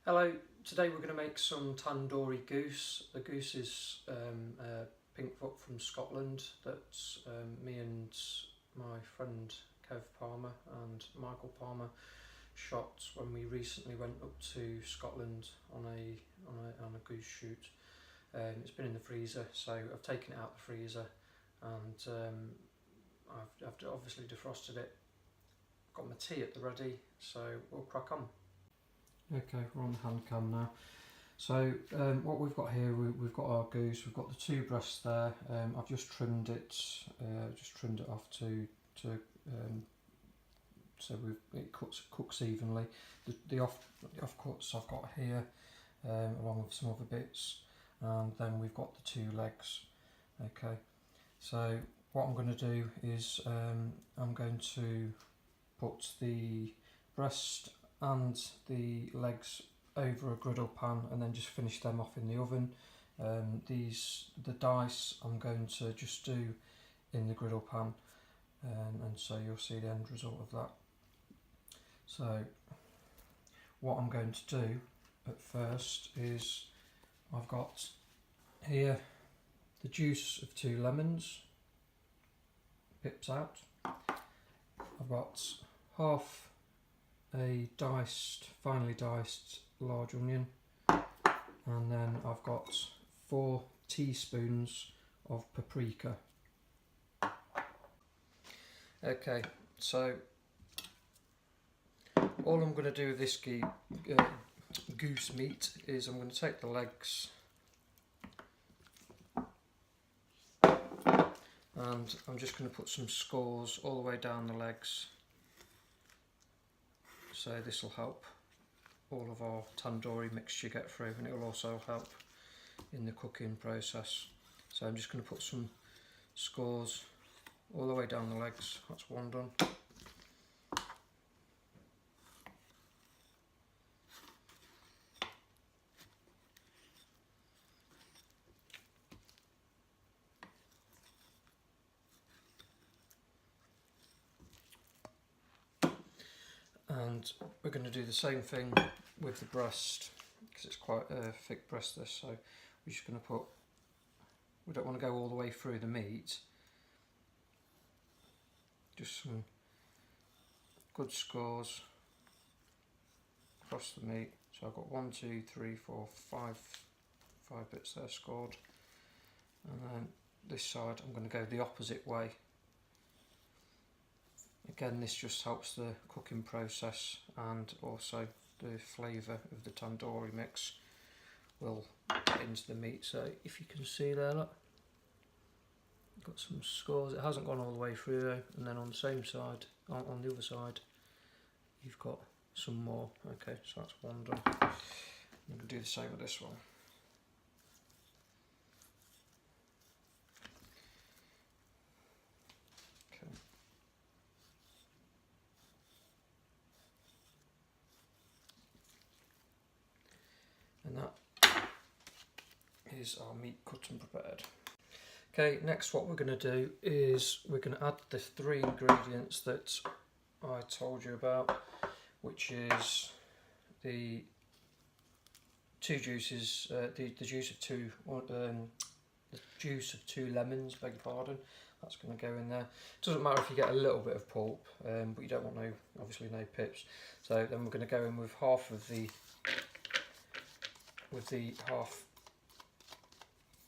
Hello, today we're going to make some tandoori goose. The goose is a pink foot from Scotland that me and my friend Kev Palmer and Michael Palmer shot when we recently went up to Scotland on a goose shoot. It's been in the freezer, so I've taken it out of the freezer and I've obviously defrosted it. Got my tea at the ready, so we'll crack on. Okay, we're on the hand cam now. So what we've got here, we've got our goose. We've got the two breasts there. I've just trimmed it off so it cooks evenly. The off cuts I've got here, along with some other bits, and then we've got the two legs. Okay, so what I'm going to do is I'm going to put the breast and the legs over a griddle pan and then just finish them off in the oven. The dice I'm going to just do in the griddle pan, and so you'll see the end result of that. So what I'm going to do at first is I've got here the juice of 2 lemons, pips out. I've got half a finely diced large onion, and then I've got 4 teaspoons of paprika. Okay, so all I'm going to do with this goose meat is I'm going to take the legs and I'm just going to put some scores all the way down the legs. So this will help all of our tandoori mixture get through, and it will also help in the cooking process. So I'm just going to put some scores all the way down the legs. That's one done. And we're going to do the same thing with the breast, because it's quite a thick breast this, so we're just going to put, we don't want to go all the way through the meat, just some good scores across the meat. So I've got 1, 2, 3, 4, 5 bits there scored, and then this side I'm going to go the opposite way. Again, this just helps the cooking process, and also the flavour of the tandoori mix will get into the meat. So if you can see there, look, got some scores. It hasn't gone all the way through though. And then on the same side, on the other side, you've got some more. Okay, so that's one done. I'm going to do the same with this one. And that is our meat cut and prepared. Okay, next what we're going to do is we're going to add the 3 ingredients that I told you about, which is the 2 juices, the juice of 2 lemons, beg your pardon. That's going to go in there. It doesn't matter if you get a little bit of pulp, but you don't want obviously no pips. So then we're going to go in with half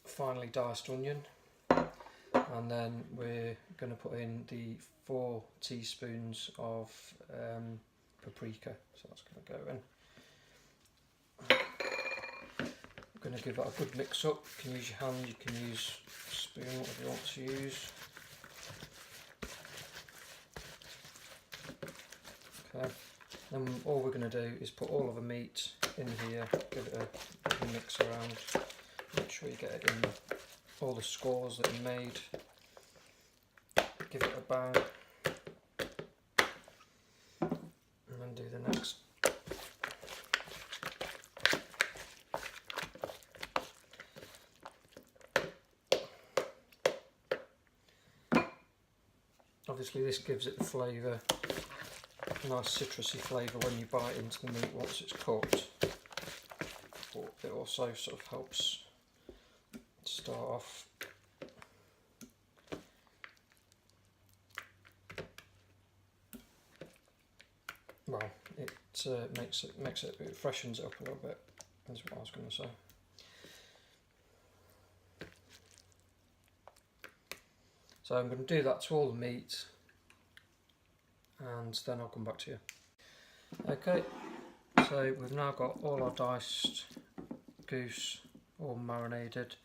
finely diced onion, and then we're going to put in the 4 teaspoons of paprika. So that's going to go in. I'm going to give that a good mix up. You can use your hand, you can use a spoon, whatever you want to use. Okay, then all we're going to do is put all of the meat in here, give it a mix around, make sure you get it in all the scores that you made, give it a bang, and then do the next. Obviously this gives it the flavour, nice citrusy flavour when you bite into the meat once it's cooked. thought it also sort of helps start off. Well, it makes it freshens it up a little bit, is what I was going to say. So I'm going to do that to all the meat, and then I'll come back to you. Okay, so we've now got all our diced goose all marinated.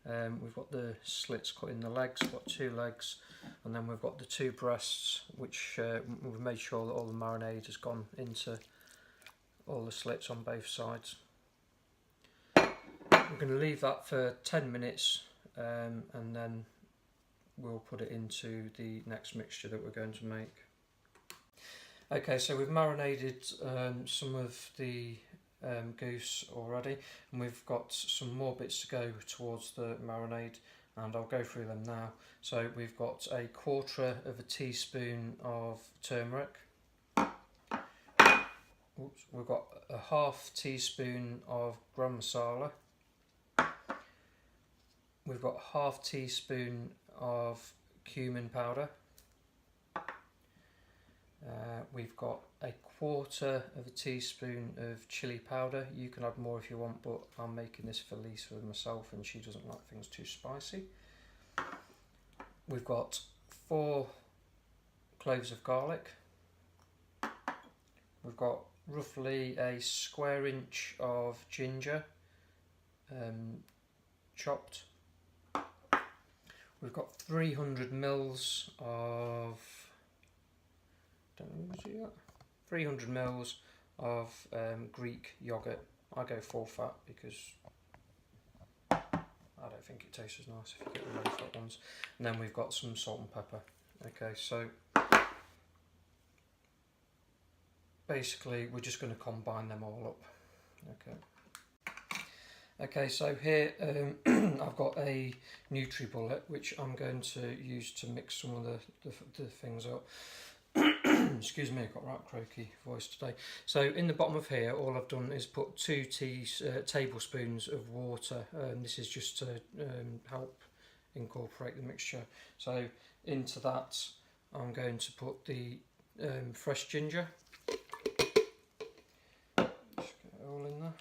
We've got the slits cut in the legs, got 2 legs, and then we've got the 2 breasts, which we've made sure that all the marinade has gone into all the slits on both sides. We're going to leave that for 10 minutes and then we'll put it into the next mixture that we're going to make. Okay, so we've marinated some of the goose already, and we've got some more bits to go towards the marinade, and I'll go through them now. So we've got a 1/4 of a teaspoon of turmeric. Oops, we've got a 1/2 teaspoon of garam masala. We've got 1/2 teaspoon of cumin powder. We've got a 1/4 of a teaspoon of chilli powder. You can add more if you want, but I'm making this for Lisa myself and she doesn't like things too spicy. We've got 4 cloves of garlic. We've got roughly a square inch of ginger chopped. We've got 300 mils of 300 mils of Greek yoghurt. I go full fat because I don't think it tastes as nice if you get the low fat ones. And then we've got some salt and pepper. Okay, so basically we're just going to combine them all up. Okay, so here I've got a NutriBullet which I'm going to use to mix some of the things up. Excuse me, I've got a right croaky voice today. So in the bottom of here, all I've done is put 2 tablespoons of water. This is just to help incorporate the mixture. So into that, I'm going to put the fresh ginger. Just get it all in there.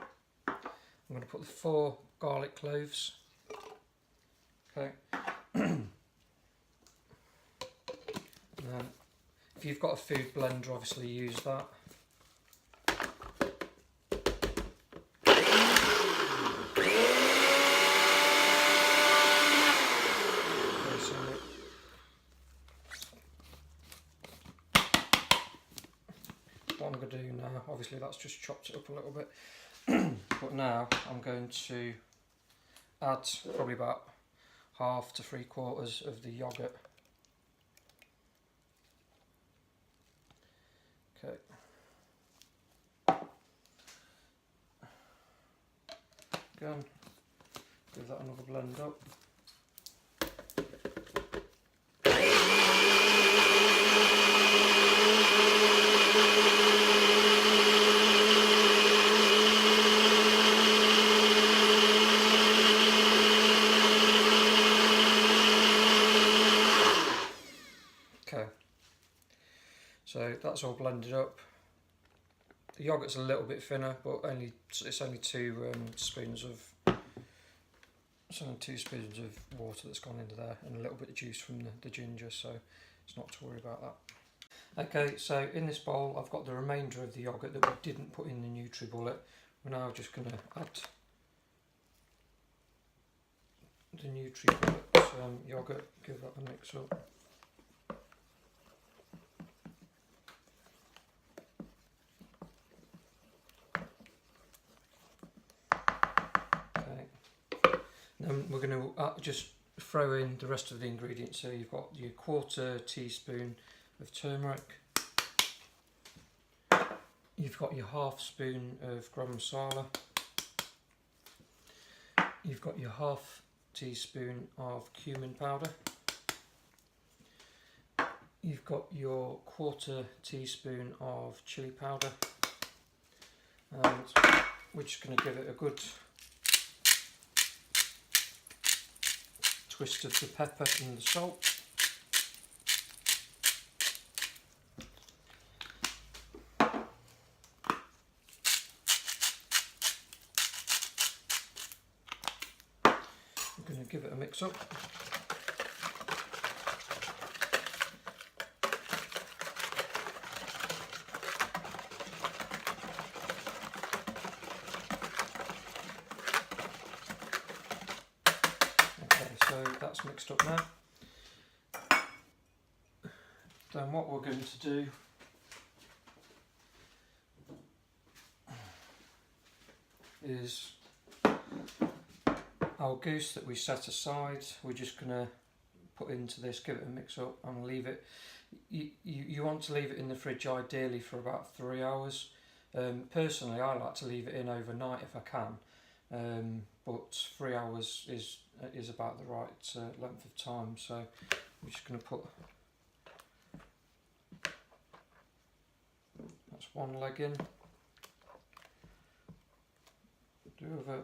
I'm going to put the 4 garlic cloves. Okay. If you've got a food blender, obviously use that. What I'm going to do now, obviously that's just chopped it up a little bit, but now I'm going to add probably about 1/2 to 3/4 of the yoghurt. Okay. Again, give that another blend up. Okay. So that's all blended up. The yoghurt's a little bit thinner, but it's only 2 spoons of water that's gone into there, and a little bit of juice from the ginger, so it's not to worry about that. Okay, so in this bowl I've got the remainder of the yoghurt that we didn't put in the NutriBullet. We're now just going to add the NutriBullet yoghurt, give that a mix up. Then we're going to just throw in the rest of the ingredients. So you've got your 1/4 teaspoon of turmeric, you've got your 1/2 spoon of garam masala, you've got your 1/2 teaspoon of cumin powder, you've got your 1/4 teaspoon of chilli powder, and we're just going to give it a good twist of the pepper and the salt. I'm going to give it a mix up. So that's mixed up now. Then what we're going to do is our goose that we set aside, we're just going to put into this, give it a mix up and leave it. You want to leave it in the fridge ideally for about 3 hours. Personally, I like to leave it in overnight if I can, but 3 hours is about the right length of time. So I'm just going to put, that's one leg in, do the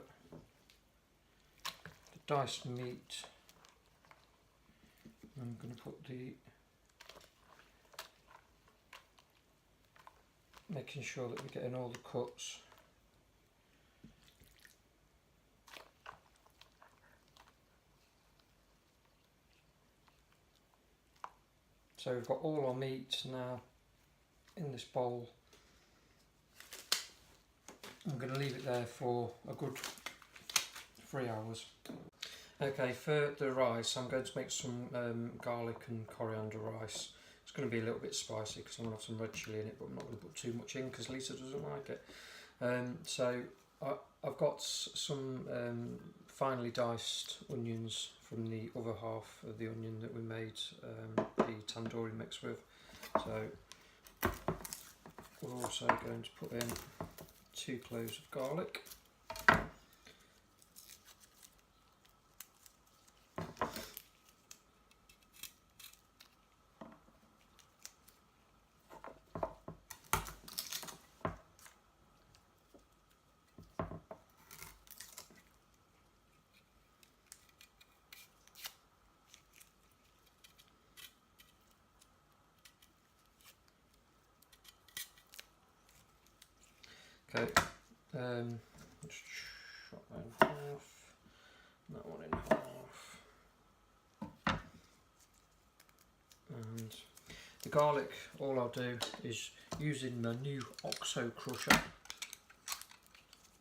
diced meat. I'm going to put making sure that we're getting all the cuts. So we've got all our meat now in this bowl. I'm going to leave it there for a good 3 hours. Okay, for the rice I'm going to make some garlic and coriander rice. It's going to be a little bit spicy because I'm going to have some red chilli in it, but I'm not going to put too much in because Lisa doesn't like it. So I've got some finely diced onions from the other half of the onion that we made the tandoori mix with. So we're also going to put in 2 cloves of garlic. Okay, let's chop that in half, that one in half, and the garlic, all I'll do is using my new OXO crusher.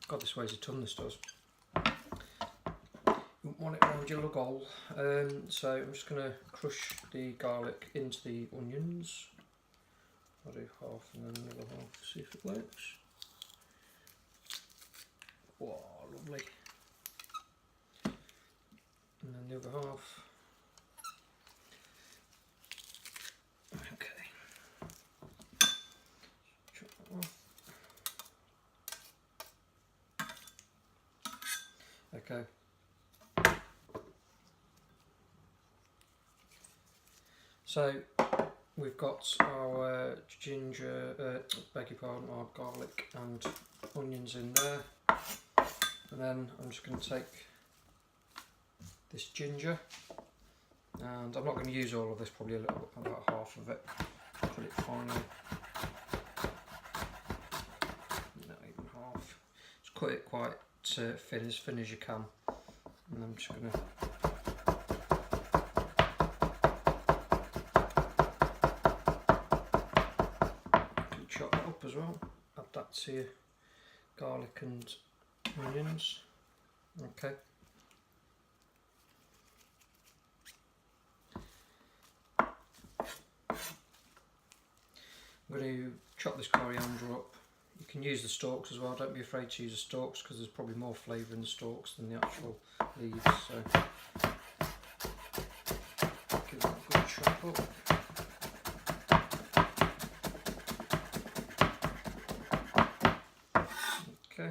God, this weighs a ton, this does. You want it around your lug hole, so I'm just going to crush the garlic into the onions. I'll do half and then the other half, see if it works. Wow, lovely. And then the other half. Okay. Chop that off. Okay. So we've got our ginger, beg your pardon, our garlic and onions in there. And then I'm just going to take this ginger, and I'm not going to use all of this, probably about half of it. Put it finely, not even half. Just cut it quite thin as you can, and I'm just going to chop that up as well. Add that to your garlic and onions. Okay. I'm going to chop this coriander up. You can use the stalks as well, don't be afraid to use the stalks because there's probably more flavour in the stalks than the actual leaves. So give that a good chop up. Okay.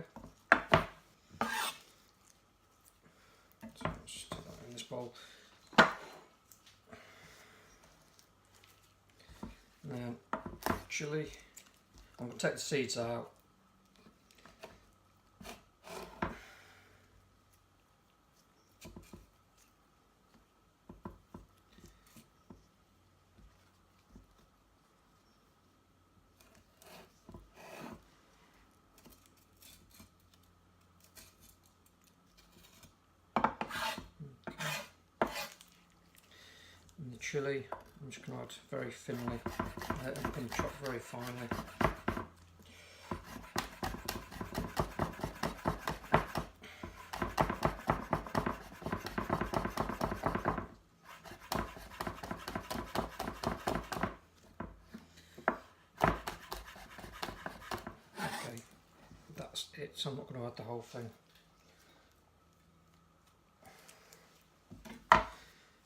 So I'll just stick that in this bowl. Now, chilli. I'm going to take the seeds out. chilli. I'm just going to add very thinly and chop very finely. Okay, that's it, so I'm not going to add the whole thing.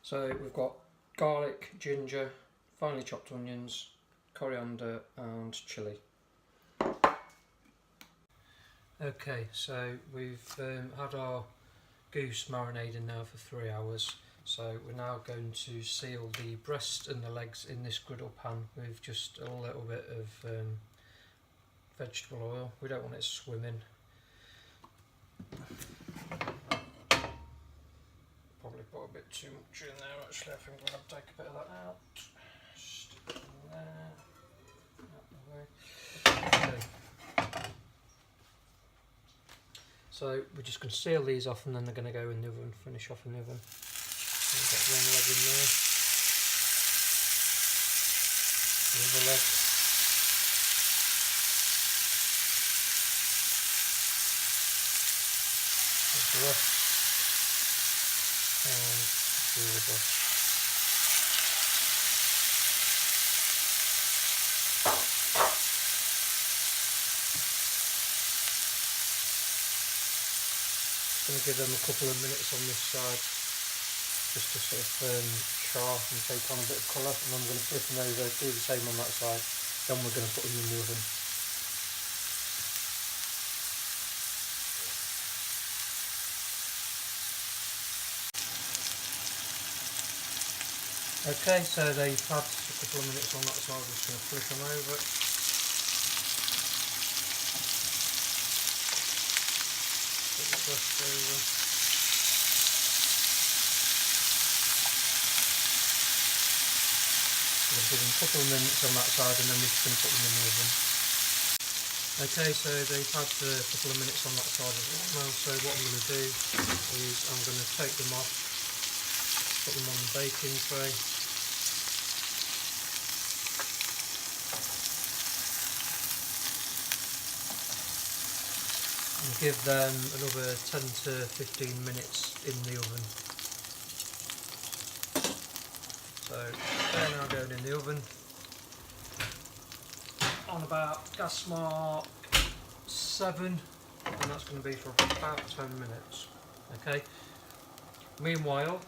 So we've got garlic, ginger, finely chopped onions, coriander and chilli. Okay, so we've had our goose marinating now for 3 hours. So we're now going to seal the breast and the legs in this griddle pan with just a little bit of vegetable oil. We don't want it swimming. Probably put a bit too much in there actually. I think I'm going to take a bit of that out. Stick it in there. Out the way. Okay. So we're just going to seal these off and then they're going to go in the oven, finish off in the oven. We've got one leg in there. The other leg. There's the rest. And the other. Going to give them a couple of minutes on this side just to sort of char and take on a bit of colour, and then I'm going to flip them over, do the same on that side, then we're going to put them in the oven. Okay, so they've had a couple of minutes on that side, I'm just going to flip them over. Put the breast over. We'll give them a couple of minutes on that side and then we're just going to put them in the oven. Okay, so they've had a couple of minutes on that side as well now, so what I'm going to do is I'm going to take them off, put them on the baking tray. And give them another 10 to 15 minutes in the oven. So they're now going in the oven on about gas mark 7, and that's going to be for about 10 minutes. Okay. Meanwhile,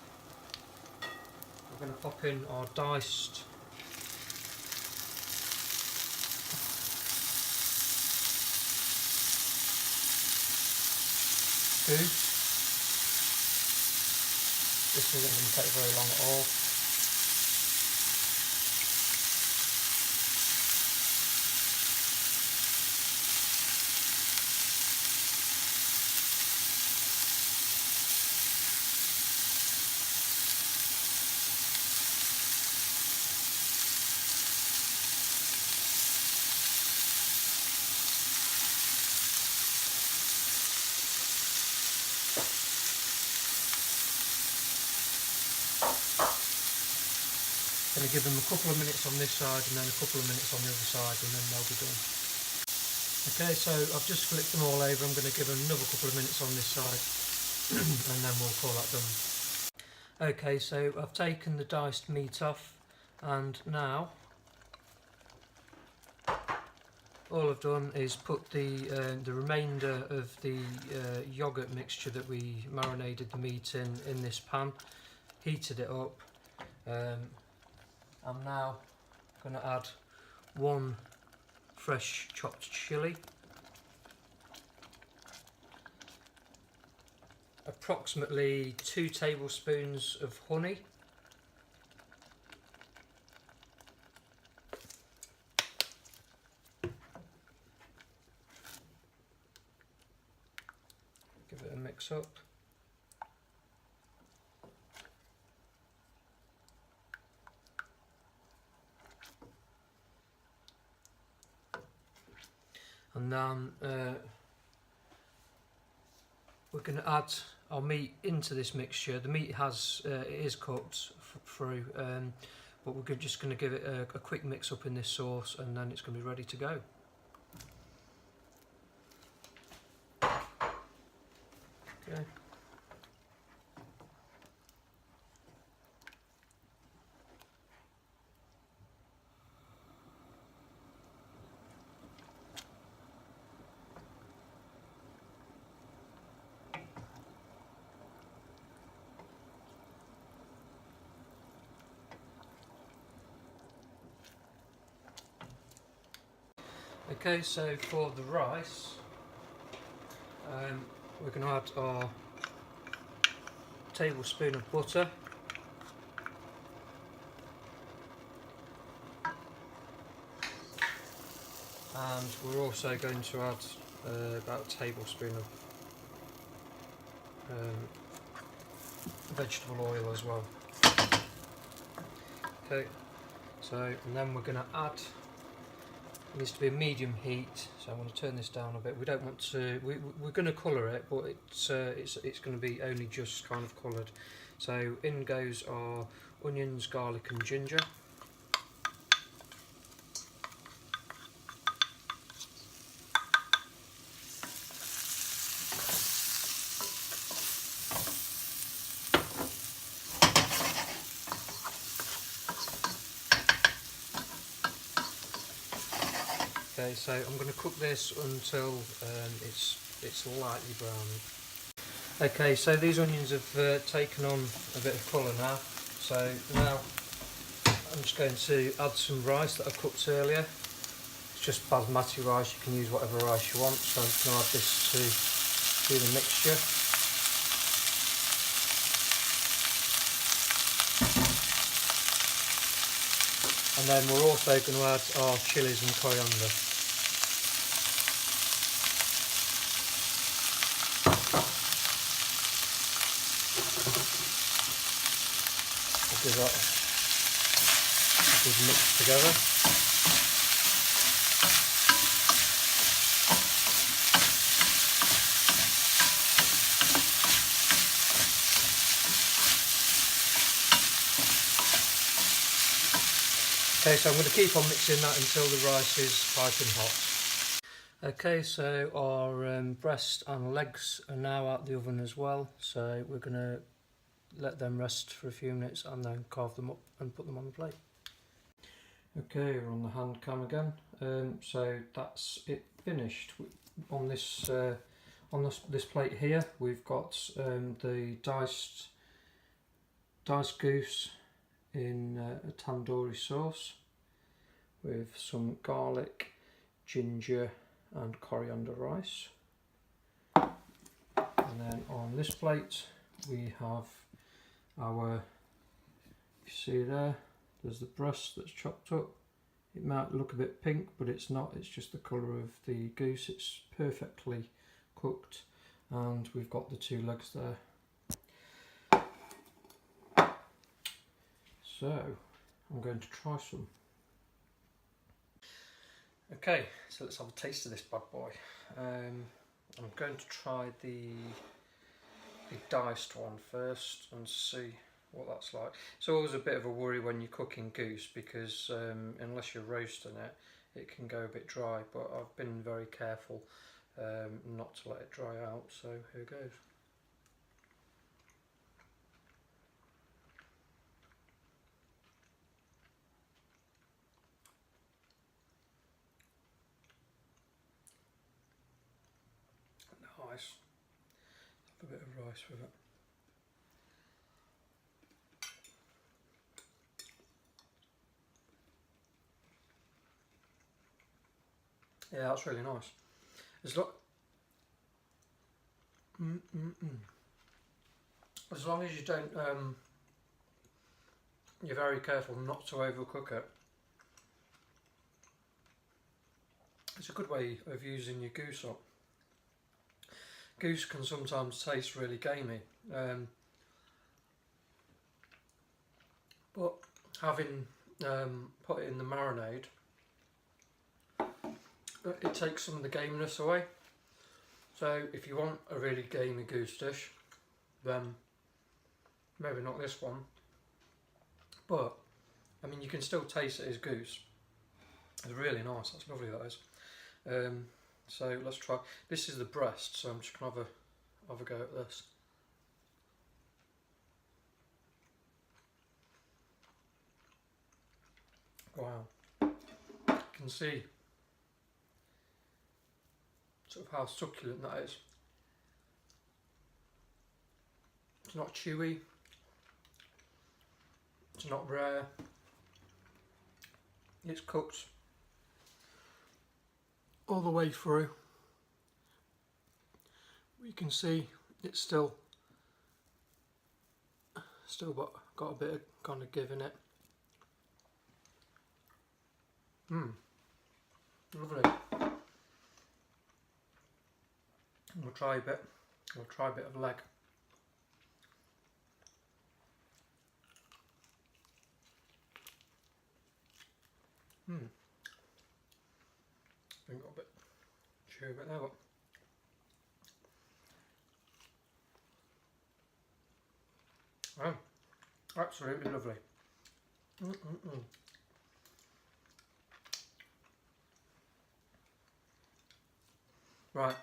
we're going to pop in our diced goose. This isn't going to take very long at all. Going to give them a couple of minutes on this side and then a couple of minutes on the other side, and then they'll be done. Okay, so I've just flipped them all over. I'm going to give them another couple of minutes on this side and then we'll call that done. Okay, so I've taken the diced meat off, and now all I've done is put the remainder of the yoghurt mixture that we marinated the meat in this pan, heated it up. I'm now going to add 1 fresh chopped chilli, approximately 2 tablespoons of honey, give it a mix up. And then we're going to add our meat into this mixture. The meat it is cooked through, but we're just going to give it a quick mix up in this sauce, and then it's going to be ready to go. Okay. Okay, so for the rice, we're going to add our tablespoon of butter, and we're also going to add about a tablespoon of vegetable oil as well. Okay, so and then we're going to add. It needs to be a medium heat, so I'm going to turn this down a bit. We don't want to. We're going to colour it, but it's going to be only just kind of coloured. So in goes our onions, garlic, and ginger. Okay, so I'm going to cook this until it's lightly browned. Okay, so these onions have taken on a bit of colour now. So now I'm just going to add some rice that I cooked earlier. It's just basmati rice. You can use whatever rice you want. So I'm just going to add this to the mixture. And then we're also going to add our chillies and coriander. Give that a good mix together. Okay, so I'm going to keep on mixing that until the rice is piping hot. Okay, so our breast and legs are now out the oven as well, so we're going to let them rest for a few minutes and then carve them up and put them on the plate. Okay, we're on the hand cam again. So that's it finished. On this this plate here, we've got the diced goose in a tandoori sauce with some garlic, ginger, and coriander rice. And then on this plate, we have our, you see there's the breast that's chopped up. It might look a bit pink, but it's not, it's just the colour of the goose. It's perfectly cooked, and we've got the two legs there. So I'm going to try some. Okay, so let's have a taste of this bad boy. I'm going to try the diced one first and see what that's like. It's always a bit of a worry when you're cooking goose because unless you're roasting it, it can go a bit dry, but I've been very careful not to let it dry out, so here goes. Nice. Have a bit of rice with it. Yeah, that's really nice. As long as you don't, you're very careful not to overcook it. It's a good way of using your goose up. Goose can sometimes taste really gamey, but having put it in the marinade, it takes some of the gaminess away. So if you want a really gamey goose dish, then maybe not this one. But I mean, you can still taste it as goose. It's really nice. That's lovely. That is. So let's try. This is the breast, so I'm just gonna have a go at this. Wow, you can see sort of how succulent that is. It's not chewy. It's not rare. It's cooked all the way through. You can see it's still got a bit of kind of give in it. Lovely. We'll try a bit. We'll try a bit of leg. I've got a bit chewy bit there, but oh, absolutely lovely. Right.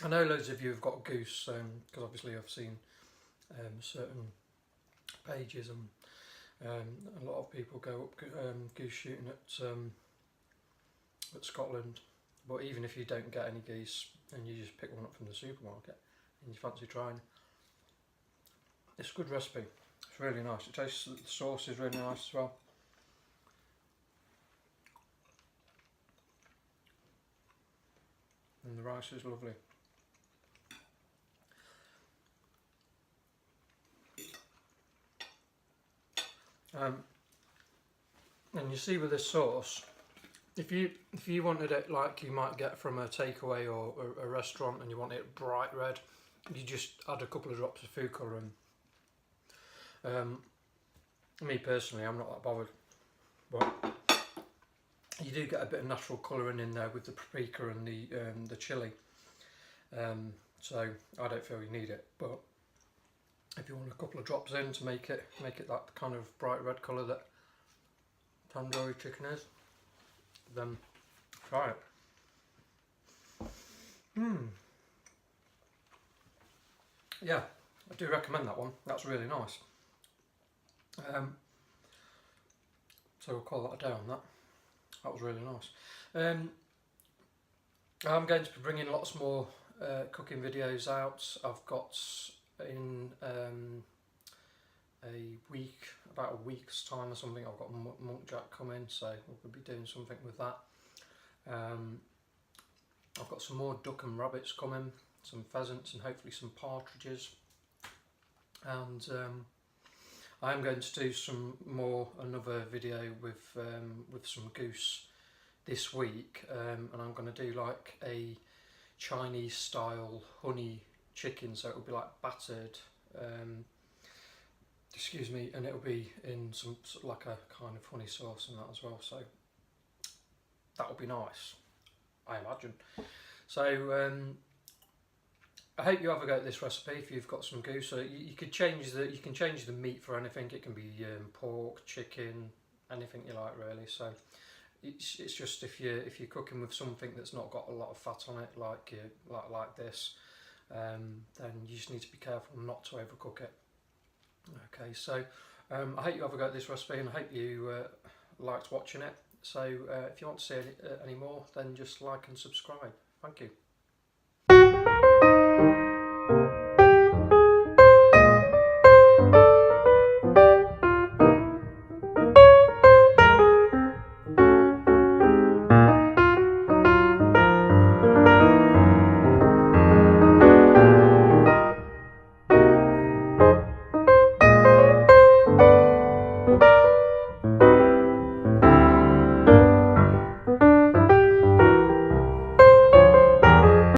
I know loads of you have got goose, because obviously I've seen certain pages and a lot of people go up goose shooting at Scotland. But even if you don't get any geese and you just pick one up from the supermarket and you fancy trying, it's a good recipe. It's really nice. It tastes, the sauce is really nice as well. And the rice is lovely. And you see with this sauce, if you wanted it like you might get from a takeaway or a restaurant and you want it bright red, you just add a couple of drops of food colouring. Me personally, I'm not that bothered, but you do get a bit of natural colouring in there with the paprika and the chilli. So I don't feel you need it, but if you want a couple of drops in to make it that kind of bright red colour that tandoori chicken is, then try it. Yeah, I do recommend that one. That's really nice. So we'll call that a day on that. That was really nice. I'm going to be bringing lots more cooking videos out. I've got in about a week's time or something, I've got muntjac coming, so we'll be doing something with that. I've got some more duck and rabbits coming, some pheasants and hopefully some partridges, and I am going to do another video with some goose this week, and I'm going to do like a Chinese style honey chicken, so it'll be like battered, excuse me, and it'll be in some like a kind of honey sauce and that as well, so that'll be nice, I imagine. So I hope you have a go at this recipe if you've got some goose. So you can change the meat for anything. It can be pork, chicken, anything you like really. So it's just if you're cooking with something that's not got a lot of fat on it, like this, then you just need to be careful not to overcook it. Okay, so I hope you have a go at this recipe, and I hope you liked watching it. So if you want to see any more, then just like and subscribe. Thank you.